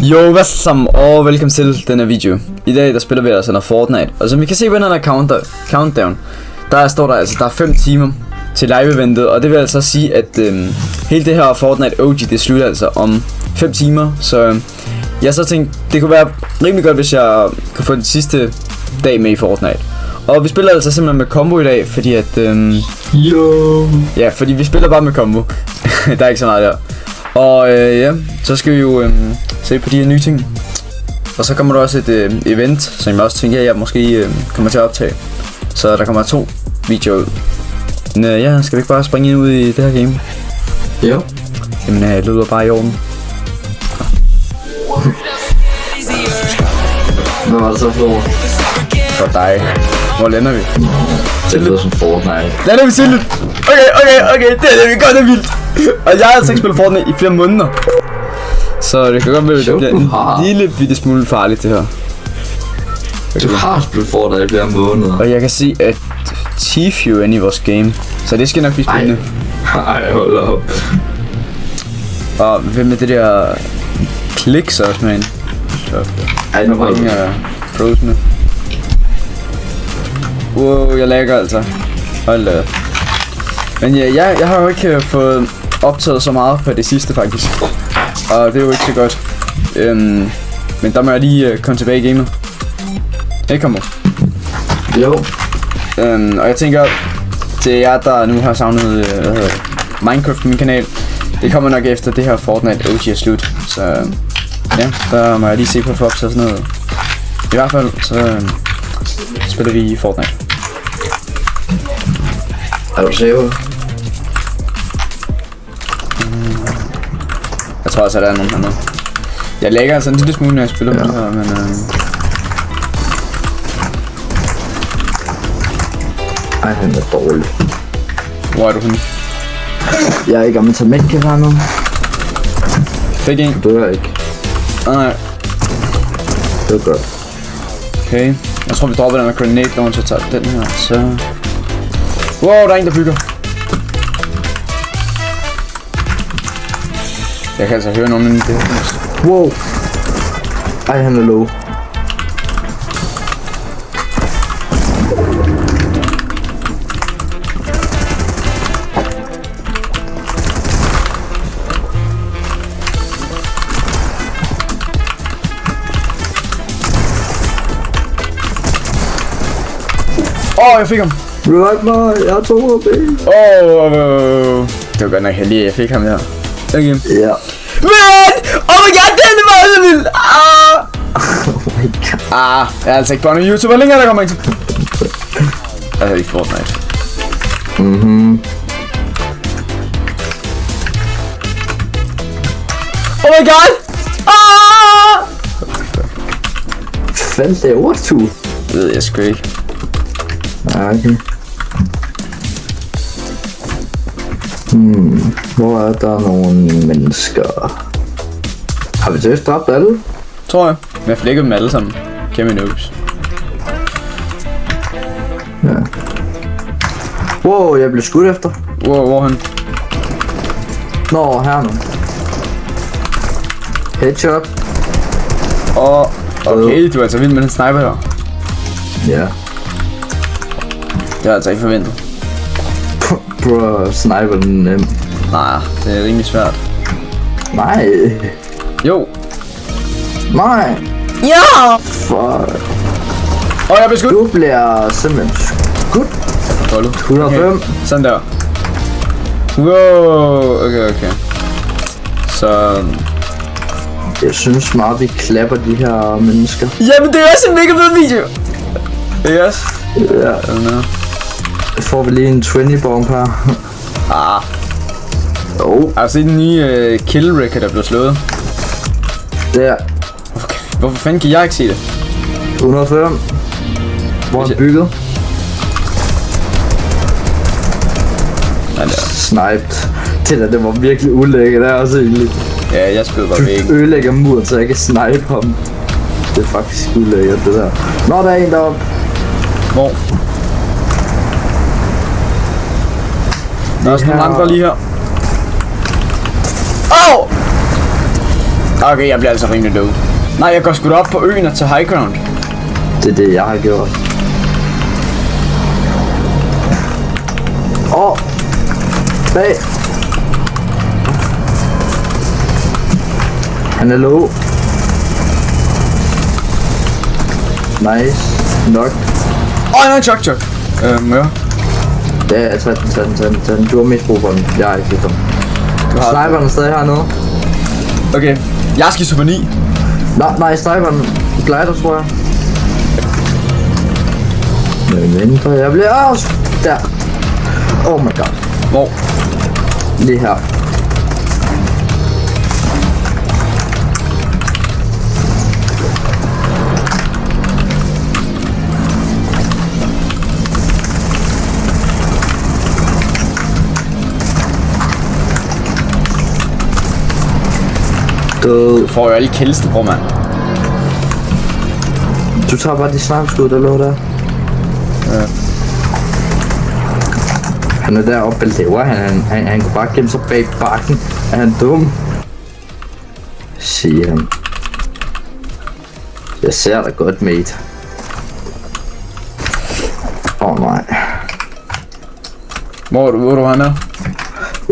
Jo, hvad så, og velkommen til denne video. I dag der spiller vi altså noget Fortnite. Og som vi kan se på den her countdown, der står der altså, der er 5 timer til live-eventet. Og det vil altså sige, at hele det her Fortnite OG, det slutter altså om 5 timer. Så jeg så tænkte, det kunne være rimelig godt, hvis jeg kunne få den sidste dag med i Fortnite. Og vi spiller altså simpelthen med combo i dag, fordi at ja, fordi vi spiller bare med combo. Der er ikke så meget der. Og ja, så skal vi jo se på de her nye ting. Og så kommer der også et event, som jeg også tænker, jeg måske kommer til at optage. Så der kommer 2 videoer ud. Men ja, skal vi ikke bare springe ind ud i det her game? Jo. Jamen det lyder bare i orden. Hvad var det så for? For dig. Hvor lander vi? Det lyder som Fortnite. Lander vi tidligt? Okay, det er vi godt og vildt. Og jeg har altså ikke spillet Fortnite i flere måneder. Så det kan godt være, at det bliver en lille bitte smule farligt det her. Du har spillet Fortnite i flere måneder. Og jeg kan se, at Tfue er inde i vores game. Så det skal nok blive spændende. Ej, hold op. Og hvem med det der kliks også, man? Ej, nu var ingen pros med. Wow, jeg lagger altså. Hold da. Men ja, jeg har jo ikke fået optaget så meget på det sidste faktisk. Og det er jo ikke så godt. Men der må jeg lige komme tilbage i gamet. Hey, kom op. Jo. Og jeg tænker, til jer der nu har savnet Minecraft på min kanal, det kommer nok efter det her Fortnite OG er slut. Så ja, der må jeg lige se på at få optaget sådan noget. I hvert fald så spiller vi Fortnite. Er du sikker? Jeg tror også, at der er nogen hernede. Jeg lægger altså en lille smule, når jeg spiller på det her, men Ej, han er dårlig. hvor er du henne? Jeg er ikke om at tage medkit her nu. Fik en? Du dør ikke. Nej. Det er godt. Okay. Jeg tror, vi dropper den med grenade launcher, så tager den her, så... Wow, der er en, der bygger. Jeg kan altså høre nogen i det her. Wow. Ej, han er low. Jeg fik ham. Revive mig, jeg har 2 HP. Det var godt nok heldig, jeg fik ham der. Okay. Ja. Men! Oh my god, den er meget så vild! Oh my god. Jeg er altså ikke bare en YouTuber længere, der kommer ikke til. Altså ikke Fortnite. Oh my god! Fandt det over 2? Det ved jeg sgu ikke. Okay. Hvor er der nogle mennesker? Har vi seriøst dræbt alle? Tror jeg. Men jeg flækkede dem alle sammen. Kæmpe noobs. Ja. Wow, jeg blev skudt efter. Hvorhen? Nå, her nu. Headshot. Okay, du er altså vild med den sniper her. Ja. Det har jeg altså ikke forventet. Bro, sniper den nem. Nej, det er rimelig svært. Nej. Jo. Nej. Ja! Fuck. Jeg blev skudt. Du bliver simpelthen skudt. 105. Okay. Sådan der. Wow. Okay. Så... Jeg synes meget, vi klapper de her mennesker. Jamen, det er også en mega fed video. Ikke også? Ja. Får vi lige en 20 bomb her. Har du set den nye kill record, der blev slået? Der. Hvorfor fanden kan jeg ikke se det? 105. Hvor er han bygget? Sniped. Det var virkelig ulækkert, det er også egentlig. Ja, jeg skød bare væk. Du ødelægger muren, så jeg kan snipe ham. Det er faktisk ulækkert, det der. Nå, der er en deroppe. Hvor? Der er også nogle andre lige her. Okay, jeg bliver altså rimelig død. Nej, jeg går sgu da op på øen og til high ground. Det er det, jeg har gjort. Bag. Han er low. Nice. Nok. Nej, chok. Ja. Ja, tag den. Du har mest brug for den. Jeg har ikke brug for den. Sniperen er stadig hernede. Okay, jeg er skizofreni. Nej, sniperen glider, tror jeg. Men jeg bliver også der. Oh my god. Hvor? Lige her. Du får jo alle kældeste, bror, mand. Du tager bare de snapskud, der lå der. Ja. Han er deroppe, lever han kunne bare gemme sig bag bakken. Er han dum? Siger han. Jeg ser dig godt, mate. Nej. Hvor er du henne?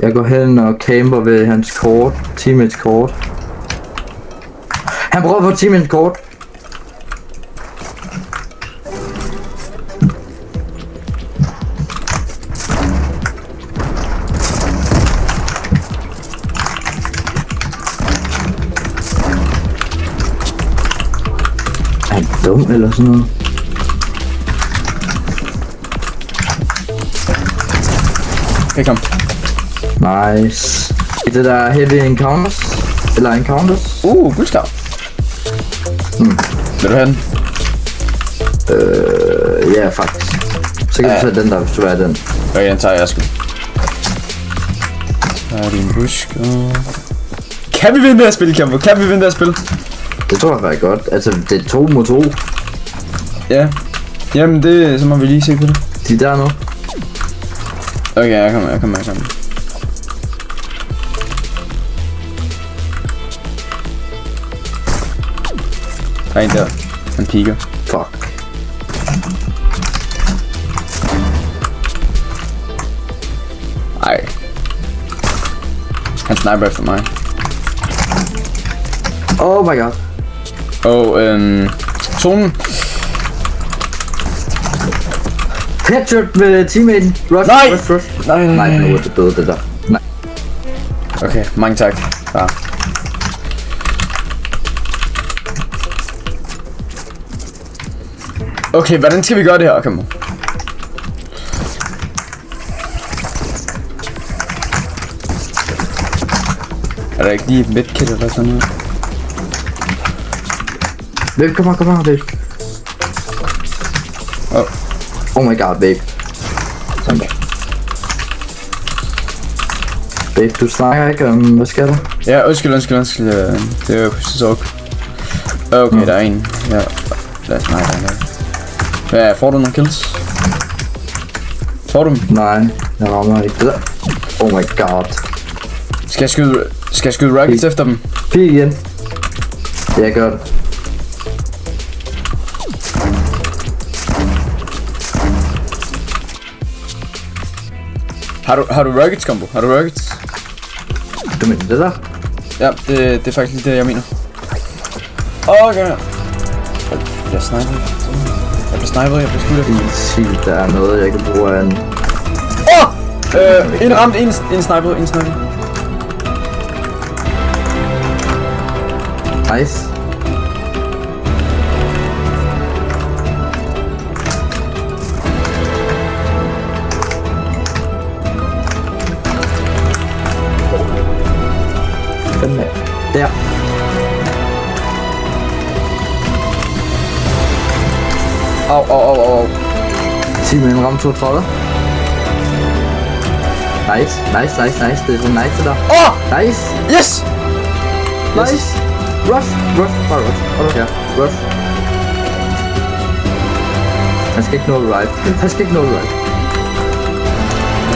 Jeg går hen og camper ved hans kort. Teammates kort. Han prøver på teammates kort. Er han dum eller sådan noget? Okay, kom. Nice. I det der heavy encounters? Eller encounters? Guldstav. Vil du have den? Ja, faktisk. Så kan du tage den der, hvis du er den. Okay, den tager jeg sgu. Der er din busk. Kan vi vinde det her spil, Kambo? Kan vi vinde det her spil? Det tror jeg faktisk godt. Altså, det er 2 mod 2. Ja. Jamen, så må vi lige se på det. De er der nu. Okay, jeg kommer. Der er en der. Han piker. Fuck. Ej. Han sniper efter mig. Oh my god. Zonen. Headshot med teammaten. Rush, Nej! rush. Nej. Nej, nu er det døde, det der. Nej. Okay, mange tak. Ja. Okay, hvordan skal vi gøre det her, Kambo? Er der ikke lige et medkit eller sådan noget? Babe, kom her, babe. Oh my god, babe. Sådan der. Babe, du snakker ikke om, hvad skal der? Ja, undskyld. Det er jo så okay, der er en. Ja, lad os snakke om det. Hvad, får du nogle kills? Får du dem? Nej, jeg rammer ikke det der. Oh my god. Skal jeg skyde rockets efter dem? Pig igen. Jeg gør det. Har du rockets, Kambo? Har du rockets? Du mener det der? Ja, det er faktisk lige det, jeg mener. Okay. Jeg sniper. Jeg bliver skudt. Sig, der er noget, jeg kan bruge af en... En ramt, en sniper. Nice. Den der. Au. Sig med en ramme 32. Nice. Det er så nice det der. Nice. Yes! Nice. Rush. Bare rush. Okay. Rush. Han skal ikke nå revive.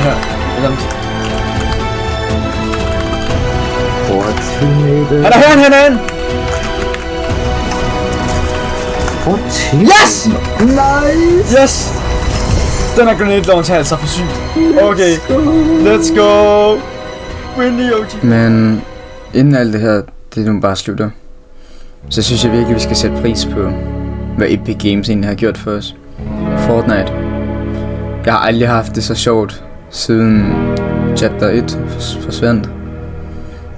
Ja, eller What? grenade. Han er herinde, han er herinde! Yes! Nice! Yes! Den her grenade launch er altså for syg. Okay, let's go! Win the OG. Men inden alt det her, det nu bare slutter, så synes jeg virkelig, vi skal sætte pris på, hvad Epic Games egentlig har gjort for os. Fortnite. Jeg har aldrig haft det så sjovt, siden Chapter 1 forsvandt.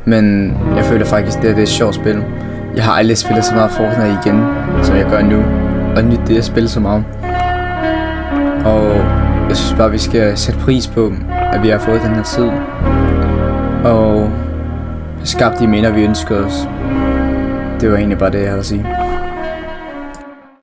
Men jeg føler faktisk, det er et sjovt spil. Jeg har aldrig spillet så meget Fortnite igen, som jeg gør nu. Og nyt det at spille så meget. Og jeg synes bare, vi skal sætte pris på, at vi har fået den her tid. Og skabt de minder, vi ønsker os. Det var egentlig bare det, jeg havde at sige.